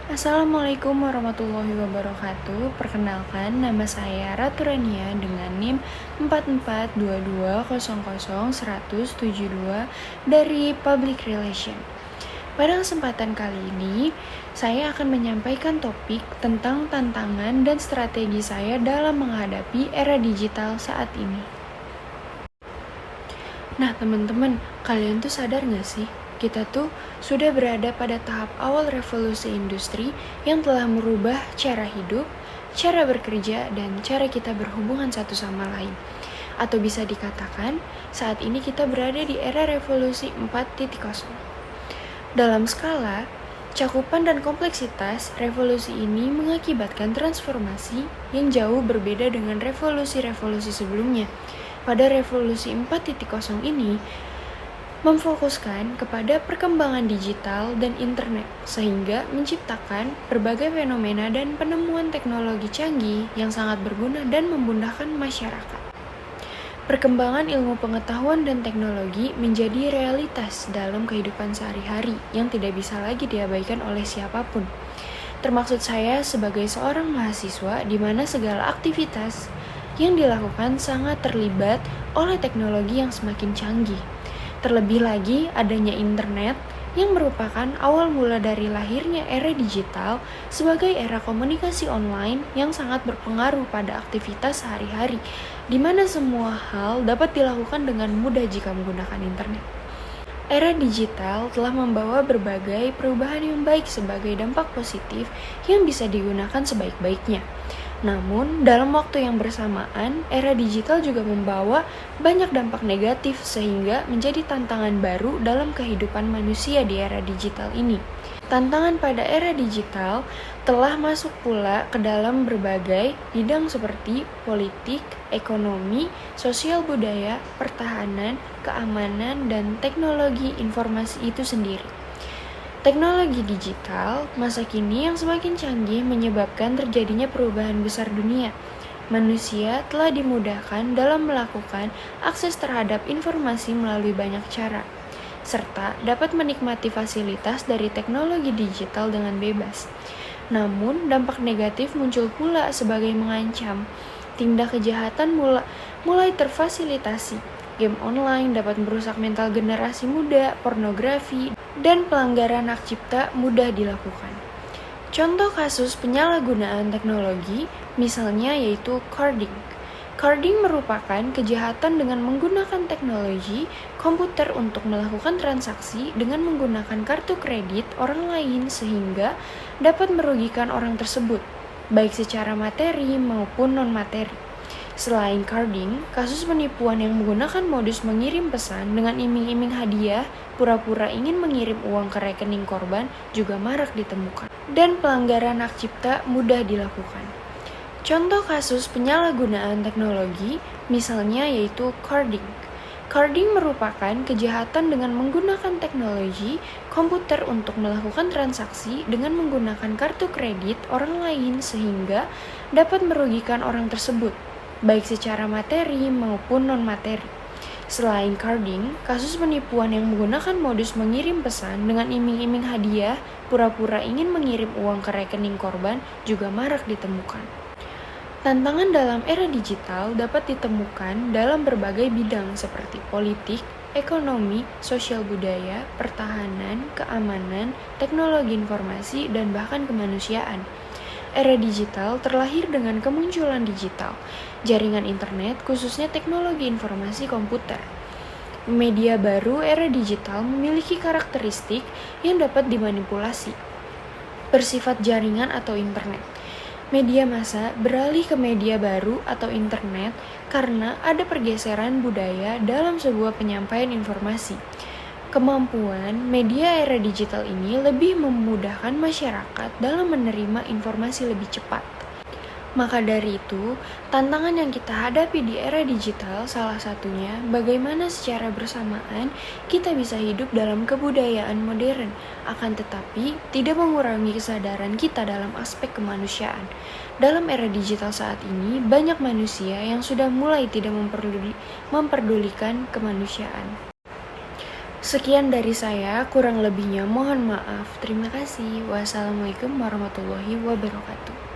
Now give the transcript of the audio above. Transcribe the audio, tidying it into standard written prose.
Assalamualaikum warahmatullahi wabarakatuh. Perkenalkan, nama saya Ratu Rania dengan NIM 4422000172 dari Public Relation. Pada kesempatan kali ini, saya akan menyampaikan topik tentang tantangan dan strategi saya dalam menghadapi era digital saat ini. Nah, teman-teman, kalian tuh sadar nggak sih? Kita tuh sudah berada pada tahap awal revolusi industri yang telah merubah cara hidup, cara bekerja, dan cara kita berhubungan satu sama lain. Atau bisa dikatakan, saat ini kita berada di era revolusi 4.0. Dalam skala, cakupan dan kompleksitas, revolusi ini mengakibatkan transformasi yang jauh berbeda dengan revolusi-revolusi sebelumnya. Pada revolusi 4.0 ini, memfokuskan kepada perkembangan digital dan internet, sehingga menciptakan berbagai fenomena dan penemuan teknologi canggih yang sangat berguna dan memudahkan masyarakat. Perkembangan ilmu pengetahuan dan teknologi menjadi realitas dalam kehidupan sehari-hari yang tidak bisa lagi diabaikan oleh siapapun. Termaksud saya sebagai seorang mahasiswa di mana segala aktivitas yang dilakukan sangat terlibat oleh teknologi yang semakin canggih. Terlebih lagi adanya internet yang merupakan awal mula dari lahirnya era digital sebagai era komunikasi online yang sangat berpengaruh pada aktivitas sehari-hari, di mana semua hal dapat dilakukan dengan mudah jika menggunakan internet. Era digital telah membawa berbagai perubahan yang baik sebagai dampak positif yang bisa digunakan sebaik-baiknya. Namun, dalam waktu yang bersamaan, era digital juga membawa banyak dampak negatif sehingga menjadi tantangan baru dalam kehidupan manusia di era digital ini. Tantangan pada era digital telah masuk pula ke dalam berbagai bidang seperti politik, ekonomi, sosial budaya, pertahanan, keamanan, dan teknologi informasi itu sendiri. Teknologi digital masa kini yang semakin canggih menyebabkan terjadinya perubahan besar dunia. Manusia telah dimudahkan dalam melakukan akses terhadap informasi melalui banyak cara, serta dapat menikmati fasilitas dari teknologi digital dengan bebas. Namun, dampak negatif muncul pula sebagai mengancam. Tindak kejahatan mulai terfasilitasi. Game online dapat merusak mental generasi muda, pornografi, dan pelanggaran hak cipta mudah dilakukan. Contoh kasus penyalahgunaan teknologi misalnya yaitu carding. Carding merupakan kejahatan dengan menggunakan teknologi komputer untuk melakukan transaksi dengan menggunakan kartu kredit orang lain sehingga dapat merugikan orang tersebut, baik secara materi maupun non-materi. Selain carding, kasus penipuan yang menggunakan modus mengirim pesan dengan iming-iming hadiah, pura-pura ingin mengirim uang ke rekening korban juga marak ditemukan. Dan pelanggaran hak cipta mudah dilakukan. Contoh kasus penyalahgunaan teknologi misalnya yaitu carding. Carding merupakan kejahatan dengan menggunakan teknologi komputer untuk melakukan transaksi dengan menggunakan kartu kredit orang lain sehingga dapat merugikan orang tersebut, baik secara materi maupun non-materi. Selain carding, kasus penipuan yang menggunakan modus mengirim pesan dengan iming-iming hadiah, pura-pura ingin mengirim uang ke rekening korban juga marak ditemukan. Tantangan dalam era digital dapat ditemukan dalam berbagai bidang seperti politik, ekonomi, sosial budaya, pertahanan, keamanan, teknologi informasi, dan bahkan kemanusiaan. Era digital terlahir dengan kemunculan digital, jaringan internet khususnya teknologi informasi komputer. Media baru era digital memiliki karakteristik yang dapat dimanipulasi, bersifat jaringan atau internet. Media massa beralih ke media baru atau internet karena ada pergeseran budaya dalam sebuah penyampaian informasi. Kemampuan media era digital ini lebih memudahkan masyarakat dalam menerima informasi lebih cepat. Maka dari itu, tantangan yang kita hadapi di era digital salah satunya bagaimana secara bersamaan kita bisa hidup dalam kebudayaan modern, akan tetapi tidak mengurangi kesadaran kita dalam aspek kemanusiaan. Dalam era digital saat ini, banyak manusia yang sudah mulai tidak memperdulikan kemanusiaan. Sekian dari saya, kurang lebihnya mohon maaf. Terima kasih. Wassalamualaikum warahmatullahi wabarakatuh.